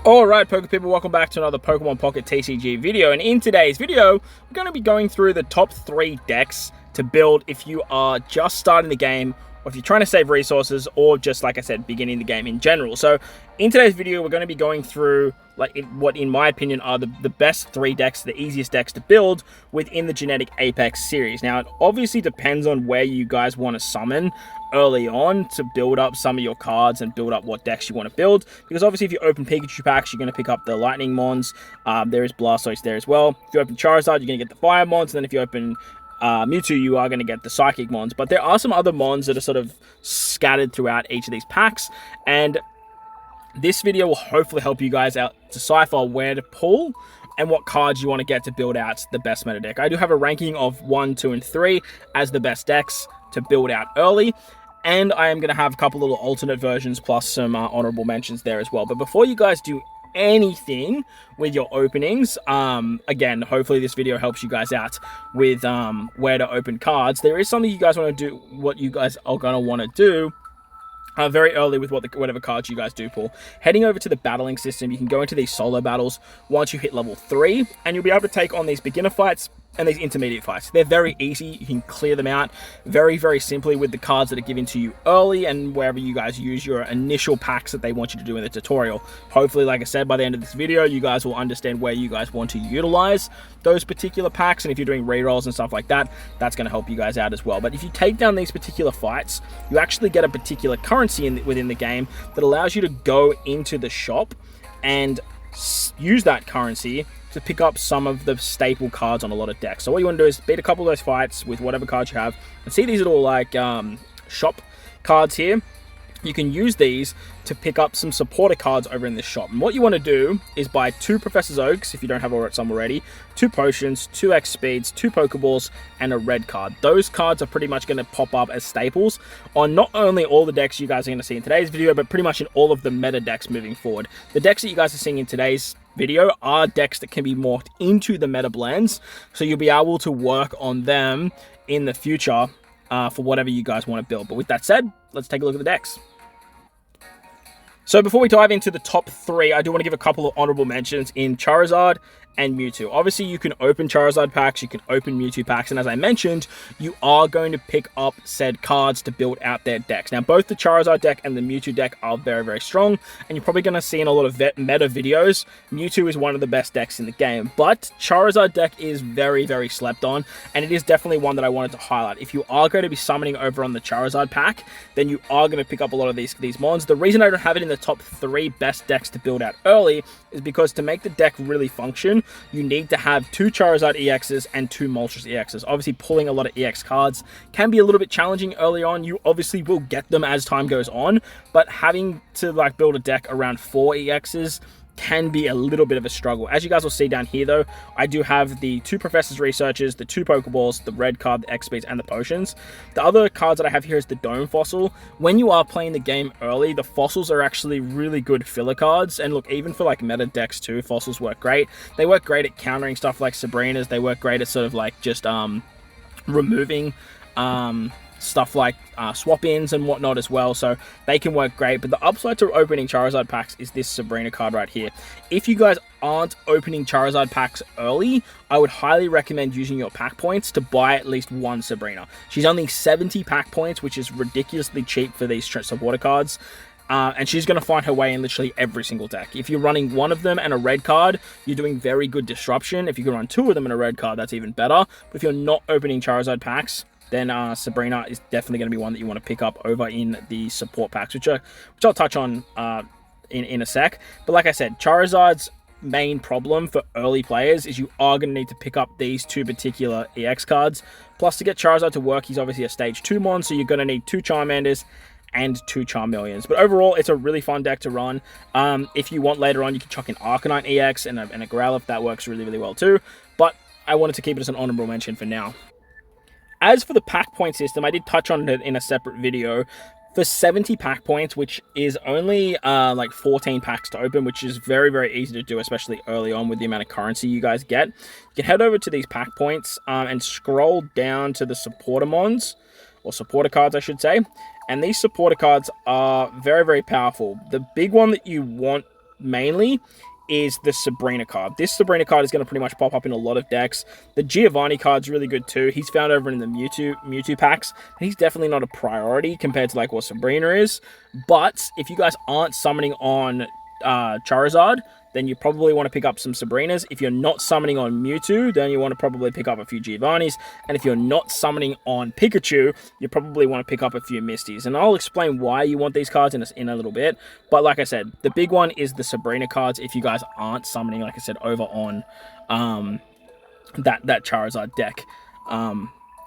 Alright, Poke people, welcome back to another Pokemon Pocket TCG video, and in today's video, we're going to be going through the top 3 decks to build if you are just starting the game, or if you're trying to save resources, or just, like I said, beginning the game in general. So, in today's video, we're going to be going through what, in my opinion, are the best 3 decks, the easiest decks to build within the Genetic Apex series. Now, it obviously depends on where you guys want to summon early on to build up some of your cards and build up what decks you want to build, because obviously if you open Pikachu packs, you're going to pick up the Lightning Mons. There is Blastoise there as well. If you open Charizard, you're going to get the Fire Mons, and then if you open Mewtwo, you are going to get the Psychic Mons. But there are some other Mons that are sort of scattered throughout each of these packs, and this video will hopefully help you guys out decipher where to pull and what cards you want to get to build out the best meta deck. I do have a ranking of 1, 2, and 3 as the best decks to build out early, and I am going to have a couple little alternate versions plus some honorable mentions there as well. But before you guys do anything with your openings, again, hopefully this video helps you guys out with where to open cards. There is something you guys want to do, what you guys are going to want to do very early with whatever cards you guys do pull. Heading over to the battling system, you can go into these solo battles once you hit level 3, and you'll be able to take on these beginner fights and these intermediate fights. They're very easy. You can clear them out very, very simply with the cards that are given to you early and wherever you guys use your initial packs that they want you to do in the tutorial. Hopefully, like I said, by the end of this video, you guys will understand where you guys want to utilize those particular packs, and if you're doing rerolls and stuff like that, that's going to help you guys out as well. But if you take down these particular fights, you actually get a particular currency within the game that allows you to go into the shop and use that currency to pick up some of the staple cards on a lot of decks. So what you want to do is beat a couple of those fights with whatever cards you have, and see these little like shop cards here. You can use these to pick up some supporter cards over in this shop. And what you want to do is buy 2 Professor's Oaks, if you don't have some already, 2 Potions, 2 X Speeds, 2 Pokeballs, and a red card. Those cards are pretty much going to pop up as staples on not only all the decks you guys are going to see in today's video, but pretty much in all of the meta decks moving forward. The decks that you guys are seeing in today's video are decks that can be morphed into the meta blends, so you'll be able to work on them in the future for whatever you guys want to build. But with that said, let's take a look at the decks. So before we dive into the top 3, I do want to give a couple of honorable mentions in Charizard and Mewtwo. Obviously, you can open Charizard packs, you can open Mewtwo packs, and as I mentioned, you are going to pick up said cards to build out their decks. Now, both the Charizard deck and the Mewtwo deck are very, very strong, and you're probably going to see in a lot of meta videos, Mewtwo is one of the best decks in the game, but Charizard deck is very, very slept on, and it is definitely one that I wanted to highlight. If you are going to be summoning over on the Charizard pack, then you are going to pick up a lot of these mons. The reason I don't have it in the top 3 best decks to build out early is because to make the deck really function, you need to have 2 Charizard EXs and 2 Moltres EXs. Obviously, pulling a lot of EX cards can be a little bit challenging early on. You obviously will get them as time goes on, but having to like build a deck around 4 EXs can be a little bit of a struggle. As you guys will see down here though, I do have the 2 Professor's Researchers, the 2 Pokeballs, the red card, the X Speeds, and the Potions. The other cards that I have here is the Dome Fossil. When you are playing the game early, the fossils are actually really good filler cards, and look, even for like meta decks too, fossils work great. They work great at countering stuff like Sabrina's. They work great at sort of like just removing stuff like swap-ins and whatnot as well, so they can work great. But the upside to opening Charizard packs is this Sabrina card right here. If you guys aren't opening Charizard packs early, I would highly recommend using your pack points to buy at least 1 Sabrina. She's only 70 pack points, which is ridiculously cheap for these supporter cards. And she's going to find her way in literally every single deck. If you're running 1 of them and a red card, you're doing very good disruption. If you can run 2 of them and a red card, that's even better. But if you're not opening Charizard packs, then Sabrina is definitely going to be one that you want to pick up over in the support packs, which I'll touch on in a sec. But like I said, Charizard's main problem for early players is you are going to need to pick up these 2 particular EX cards. Plus, to get Charizard to work, he's obviously a stage 2 mon, so you're going to need 2 Charmanders and 2 Charmeleons. But overall, it's a really fun deck to run. If you want later on, you can chuck in Arcanine EX and a Growlithe. That works really, really well too. But I wanted to keep it as an honorable mention for now. As for the pack point system, I did touch on it in a separate video. For 70 pack points, which is only like 14 packs to open, which is very, very easy to do, especially early on with the amount of currency you guys get. You can head over to these pack points and scroll down to the supporter mons, or supporter cards, I should say. And these supporter cards are very, very powerful. The big one that you want mainly is the Sabrina card. This Sabrina card is going to pretty much pop up in a lot of decks. The Giovanni card's really good too. He's found over in the Mewtwo packs. He's definitely not a priority compared to like what Sabrina is. But if you guys aren't summoning on Charizard, then you probably want to pick up some Sabrinas. If you're not summoning on Mewtwo, then you want to probably pick up a few Giovannis. And if you're not summoning on Pikachu, you probably want to pick up a few Misties. And I'll explain why you want these cards in a little bit. But like I said, the big one is the Sabrina cards if you guys aren't summoning, like I said, over on that Charizard deck.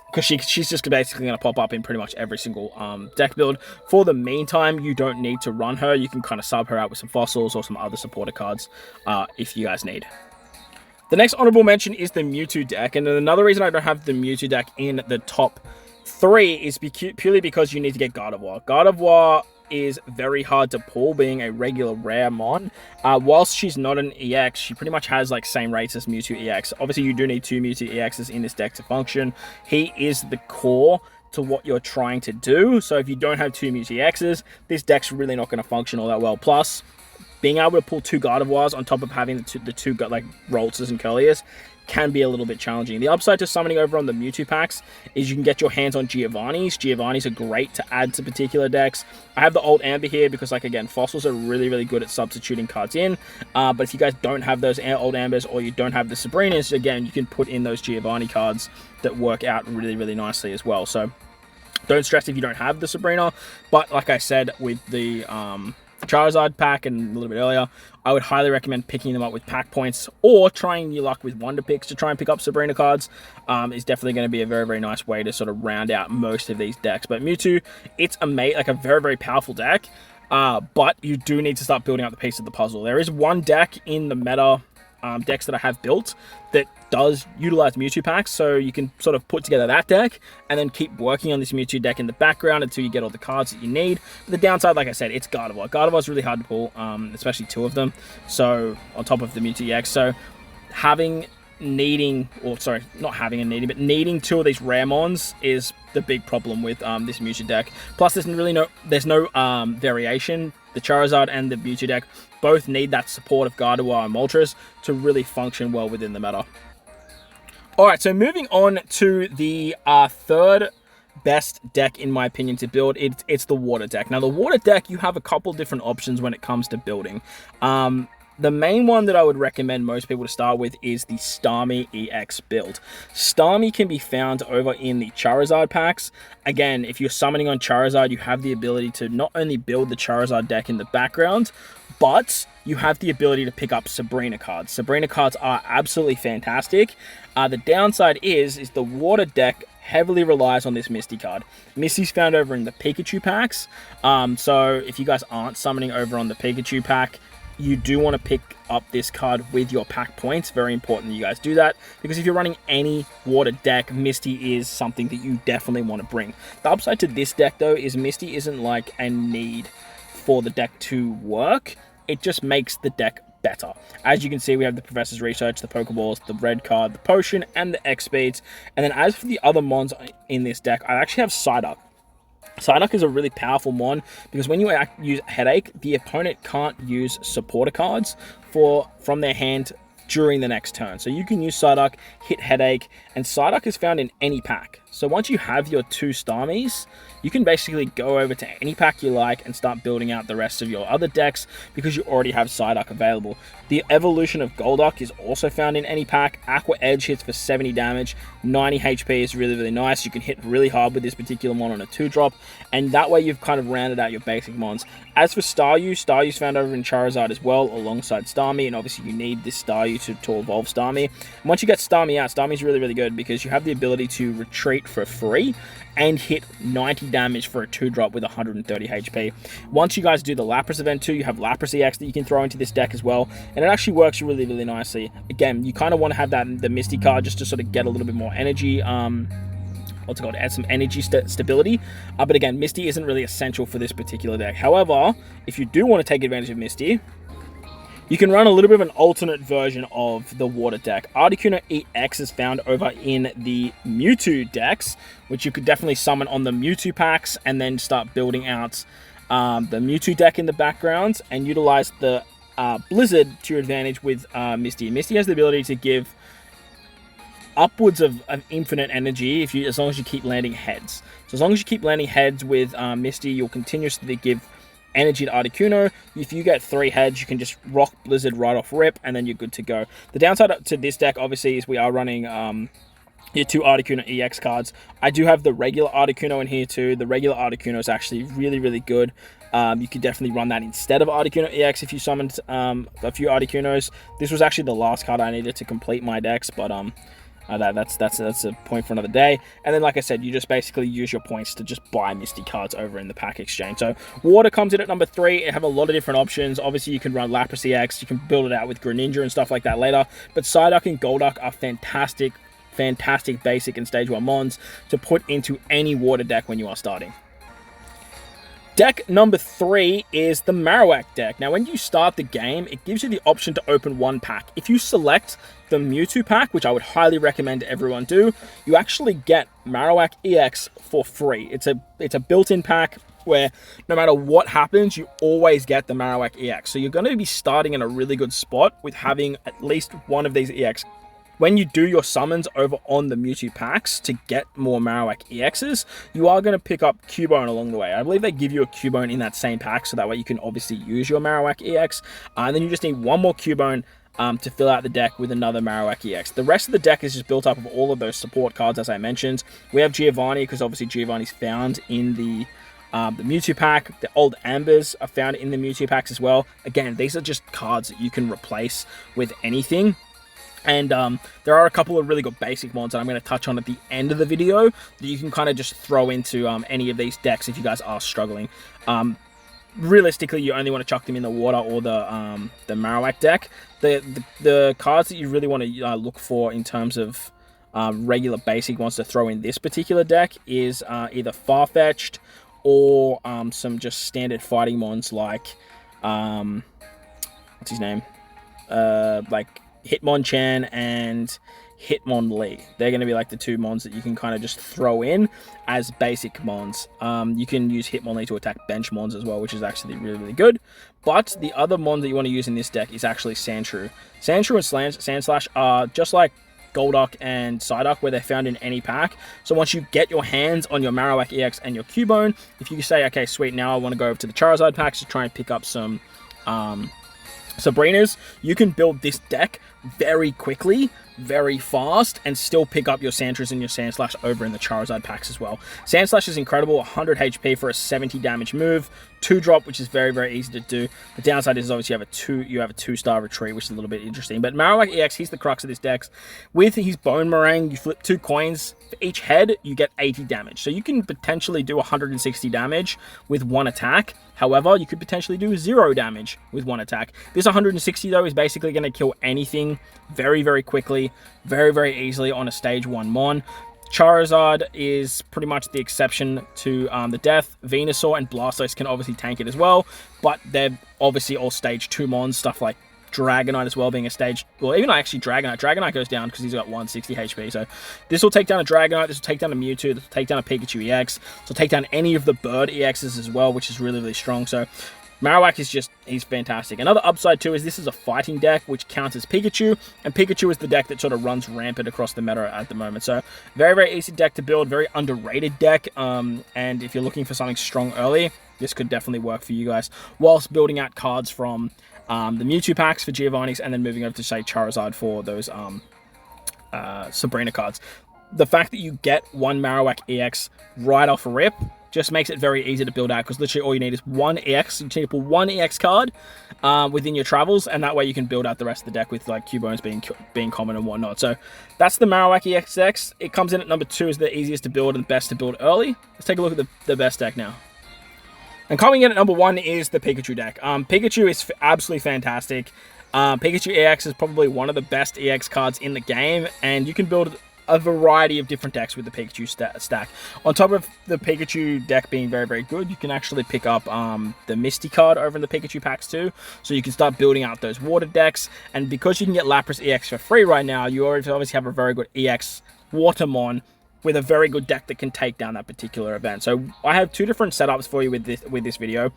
Because she's just basically going to pop up in pretty much every single deck build. For the meantime, you don't need to run her. You can kind of sub her out with some fossils or some other supporter cards if you guys need. The next honorable mention is the Mewtwo deck. And another reason I don't have the Mewtwo deck in the top 3 is purely because you need to get Gardevoir. Gardevoir is very hard to pull, being a regular rare mon. Whilst she's not an EX, she pretty much has like same rates as Mewtwo EX. Obviously, you do need 2 Mewtwo EXs in this deck to function. He is the core to what you're trying to do. So if you don't have 2 Mewtwo EXs, this deck's really not going to function all that well. Plus, being able to pull 2 Gardevoirs on top of having the two like Roltzers and Curliers can be a little bit challenging. The upside to summoning over on the Mewtwo packs is you can get your hands on Giovannis. Giovannis are great to add to particular decks. I have the Old Amber here because, like, again, fossils are really, really good at substituting cards in. But if you guys don't have those Old Ambers or you don't have the Sabrinas, again, you can put in those Giovanni cards that work out really, really nicely as well. So don't stress if you don't have the Sabrina. But like I said, with the Charizard pack and a little bit earlier, I would highly recommend picking them up with pack points or trying your luck with Wonder Picks to try and pick up Sabrina cards. Is definitely going to be a very, very nice way to sort of round out most of these decks. But Mewtwo, it's a very, very powerful deck, but you do need to start building up the piece of the puzzle. There is one deck in the meta decks that I have built that does utilize Mewtwo packs, so you can sort of put together that deck and then keep working on this Mewtwo deck in the background until you get all the cards that you need. But the downside, like I said, it's Gardevoir. Gardevoir is really hard to pull, especially 2 of them, so on top of the Mewtwo EX. So needing 2 of these rare mons is the big problem with this Mewtwo deck. Plus, there's no variation. The Charizard and the Mewtwo deck both need that support of Gardevoir and Moltres to really function well within the meta. Alright, so moving on to the third best deck, in my opinion, to build. It's the Water deck. Now, the Water deck, you have a couple different options when it comes to building. The main one that I would recommend most people to start with is the Starmie EX build. Starmie can be found over in the Charizard packs. Again, if you're summoning on Charizard, you have the ability to not only build the Charizard deck in the background, but you have the ability to pick up Sabrina cards. Sabrina cards are absolutely fantastic. The downside is the Water deck heavily relies on this Misty card. Misty's found over in the Pikachu packs. So if you guys aren't summoning over on the Pikachu pack, you do want to pick up this card with your pack points. Very important that you guys do that, because if you're running any Water deck, Misty is something that you definitely want to bring. The upside to this deck, though, is Misty isn't like a need for the deck to work. It just makes the deck better. As you can see, we have the Professor's Research, the Pokeballs, the red card, the Potion, and the X-Speeds. And then as for the other mons in this deck, I actually have Psyduck. Psyduck is a really powerful mon because when you use Headache, the opponent can't use supporter cards from their hand during the next turn. So you can use Psyduck, hit Headache, and Psyduck is found in any pack. So once you have your 2 Starmies, you can basically go over to any pack you like and start building out the rest of your other decks because you already have Psyduck available. The evolution of Golduck is also found in any pack. Aqua Edge hits for 70 damage, 90 HP is really, really nice. You can hit really hard with this particular mon on a 2-drop, and that way you've kind of rounded out your basic mons. As for Staryu's found over in Charizard as well, alongside Starmie, and obviously you need this Staryu to evolve Starmie. And once you get Starmie out, Starmie's really, really good because you have the ability to retreat for free and hit 90 damage for a 2-drop with 130 HP. Once you guys do the Lapras event too, you have Lapras EX that you can throw into this deck as well, and it actually works really, really nicely. Again, you kind of want to have the Misty card just to sort of get a little bit more energy, add some energy stability. But again, Misty isn't really essential for this particular deck. However, if you do want to take advantage of Misty, you can run a little bit of an alternate version of the Water deck. Articuno EX is found over in the Mewtwo decks, which you could definitely summon on the Mewtwo packs and then start building out the Mewtwo deck in the background and utilize the Blizzard to your advantage with Misty. Misty has the ability to give upwards of infinite energy as long as you keep landing heads. So as long as you keep landing heads with Misty, you'll continuously give energy to Articuno. If you get 3 heads, you can just rock Blizzard right off rip, and then you're good to go. The downside to this deck, obviously, is we are running your 2 Articuno EX cards. I do have the regular Articuno in here too. The regular Articuno is actually really, really good. You could definitely run that instead of Articuno EX if you summoned a few Articunos. This was actually the last card I needed to complete my decks, but that's a point for another day. And then, like I said, you just basically use your points to just buy Misty cards over in the pack exchange. So Water comes in at number 3. It have a lot of different options. Obviously, you can run Lapras EX. You can build it out with Greninja and stuff like that later. But Psyduck and Golduck are fantastic basic and stage 1 mons to put into any water deck when you are starting. Deck number 3 is the Marowak deck. Now, when you start the game, it gives you the option to open 1 pack. If you select the Mewtwo pack, which I would highly recommend everyone do, you actually get Marowak EX for free. It's a built-in pack where no matter what happens, you always get the Marowak EX. So you're going to be starting in a really good spot with having at least one of these EX. When you do your summons over on the Mewtwo packs to get more Marowak EXs, you are going to pick up Cubone along the way. I believe they give you a Cubone in that same pack, so that way you can obviously use your Marowak EX. And then you just need one more Cubone to fill out the deck with another Marowak EX. The rest of the deck is just built up of all of those support cards, as I mentioned. We have Giovanni, because obviously Giovanni's found in the Mewtwo pack. The old Ambers are found in the Mewtwo packs as well. Again, these are just cards that you can replace with anything. And there are a couple of really good basic mods that I'm going to touch on at the end of the video that you can kind of just throw into any of these decks if you guys are struggling. Realistically, you only want to chuck them in the water or the Marowak deck. The cards that you really want to look for in terms of regular basic ones to throw in this particular deck is either Farfetch'd or some just standard fighting mons like what's his name? Like Hitmonchan and Hitmonlee. They're going to be like the 2 mons that you can kind of just throw in as basic mons. You can use Hitmonlee to attack bench mons as well, which is actually really, really good. But the other mon that you want to use in this deck is actually Sandshrew. Sandshrew and Sandslash are just like Golduck and Psyduck, where they're found in any pack. So once you get your hands on your Marowak EX and your Cubone, if you say, okay, sweet, now I want to go over to the Charizard packs to try and pick up some Sabrinas, you can build this deck very quickly, very fast, and still pick up your Sandshrews and your Sandslash over in the Charizard packs as well. Sandslash is incredible, 100 HP for a 70 damage move, 2-drop, which is very, very easy to do. The downside is obviously you have a 2-star retreat, which is a little bit interesting. But Marowak EX, he's the crux of this deck. With his Bone Meringue, you flip 2 coins. For each head, you get 80 damage. So you can potentially do 160 damage with 1 attack. However, you could potentially do 0 damage with 1 attack. This 160, though, is basically going to kill anything very, very quickly, very, very easily on a stage 1 mon. Charizard is pretty much the exception to the death. Venusaur and Blastoise can obviously tank it as well, but they're obviously all stage 2 mons, stuff like Dragonite as well being a stage, well, even actually Dragonite goes down because he's got 160 HP, so this will take down a Dragonite, this will take down a Mewtwo, this will take down a Pikachu EX, this will take down any of the bird EXs as well, which is really, really strong. So Marowak is just, he's fantastic. Another upside too is this is a fighting deck which counters Pikachu, and Pikachu is the deck that sort of runs rampant across the meta at the moment. So very, very easy deck to build, very underrated deck, and if you're looking for something strong early, this could definitely work for you guys, whilst building out cards from the Mewtwo packs for Giovanni's, and then moving over to, say, Charizard for those Sabrina cards. The fact that you get 1 Marowak EX right off a rip just makes it very easy to build out, because literally all you need is 1 EX. You need to pull 1 EX card within your travels, and that way you can build out the rest of the deck with like Cubones being common and whatnot. So that's the Marowak EX deck. It comes in at number 2 as the easiest to build and best to build early. Let's take a look at the best deck now. And coming in at number 1 is the Pikachu deck. Pikachu is absolutely fantastic. Pikachu EX is probably one of the best EX cards in the game, and you can build a variety of different decks with the Pikachu stack. On top of the Pikachu deck being very, very good, you can actually pick up the Misty card over in the Pikachu packs too, so you can start building out those water decks. And because you can get Lapras EX for free right now, you already obviously have a very good EX Watermon with a very good deck that can take down that particular event. So I have 2 different setups for you with this video.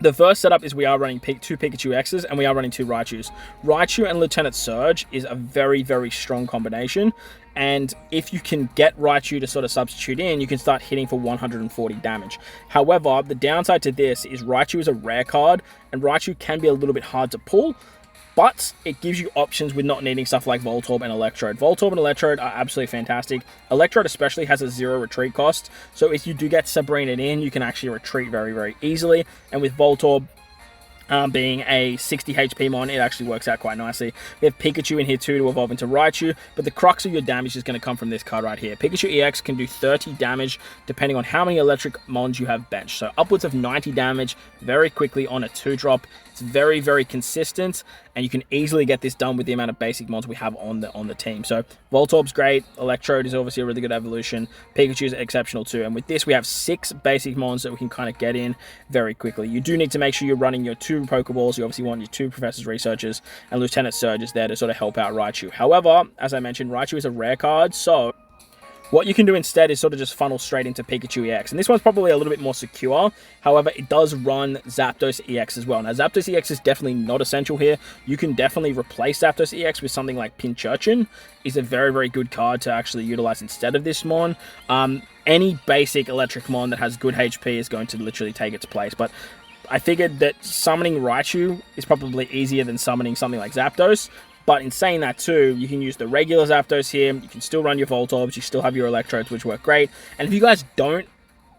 The first setup is we are running 2 Pikachu X's and we are running 2 Raichus. Raichu and Lieutenant Surge is a very, very strong combination. And if you can get Raichu to sort of substitute in, you can start hitting for 140 damage. However, the downside to this is Raichu is a rare card, and Raichu can be a little bit hard to pull, but it gives you options with not needing stuff like Voltorb and Electrode. Voltorb and Electrode are absolutely fantastic. Electrode especially has a 0 retreat cost, so if you do get Sabrinaed in, you can actually retreat very, very easily. And with Voltorb being a 60 HP mon, it actually works out quite nicely. We have Pikachu in here too to evolve into Raichu, but the crux of your damage is going to come from this card right here. Pikachu EX can do 30 damage depending on how many electric mons you have benched. So upwards of 90 damage very quickly on a 2-drop. It's very, very consistent, and you can easily get this done with the amount of basic mons we have on the team. So Voltorb's great, Electrode is obviously a really good evolution, Pikachu's exceptional too, and with this we have 6 basic mons that we can kind of get in very quickly. You do need to make sure you're running your 2 Pokeballs. You obviously want your 2 Professors Researchers, and Lieutenant Surge is there to sort of help out Raichu. However, as I mentioned, Raichu is a rare card, so what you can do instead is sort of just funnel straight into Pikachu EX. And this one's probably a little bit more secure. However, it does run Zapdos EX as well. Now, Zapdos EX is definitely not essential here. You can definitely replace Zapdos EX with something like Pinchurchin. Is a very, very good card to actually utilize instead of this mon. Any basic electric mon that has good HP is going to literally take its place. But I figured that summoning Raichu is probably easier than summoning something like Zapdos. But in saying that too, you can use the regular Zapdos here. You can still run your Voltorbs. You still have your Electrodes, which work great. And if you guys don't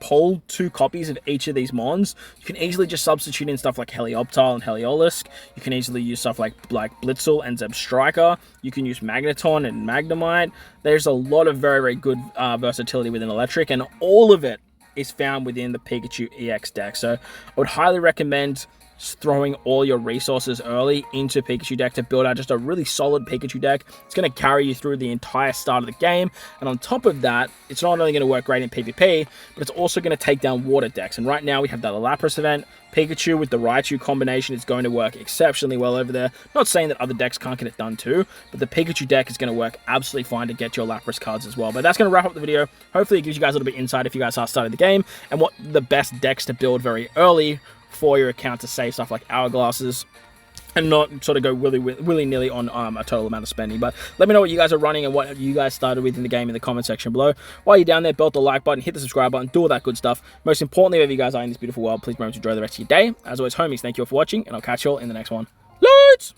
pull 2 copies of each of these mons, you can easily just substitute in stuff like Helioptile and Heliolisk. You can easily use stuff like Blitzel and Zebstrika. You can use Magneton and Magnemite. There's a lot of very, very good versatility within Electric, and all of it is found within the Pikachu EX deck. So I would highly recommend throwing all your resources early into Pikachu deck to build out just a really solid Pikachu deck. It's going to carry you through the entire start of the game, and on top of that, it's not only going to work great in PvP, but it's also going to take down water decks. And right now we have that Lapras event. Pikachu with the Raichu combination is going to work exceptionally well over there. Not saying that other decks can't get it done too, but the Pikachu deck is going to work absolutely fine to get your Lapras cards as well. But that's going to wrap up the video. Hopefully it gives you guys a little bit of insight if you guys are starting the game, and what the best decks to build very early for your account to save stuff like Hourglasses and not sort of go willy-nilly on a total amount of spending. But let me know what you guys are running and what you guys started with in the game in the comment section below. While you're down there, belt the like button, hit the subscribe button, do all that good stuff. Most importantly, wherever you guys are in this beautiful world, please remember to enjoy the rest of your day. As always, homies, thank you all for watching, and I'll catch you all in the next one. Loads!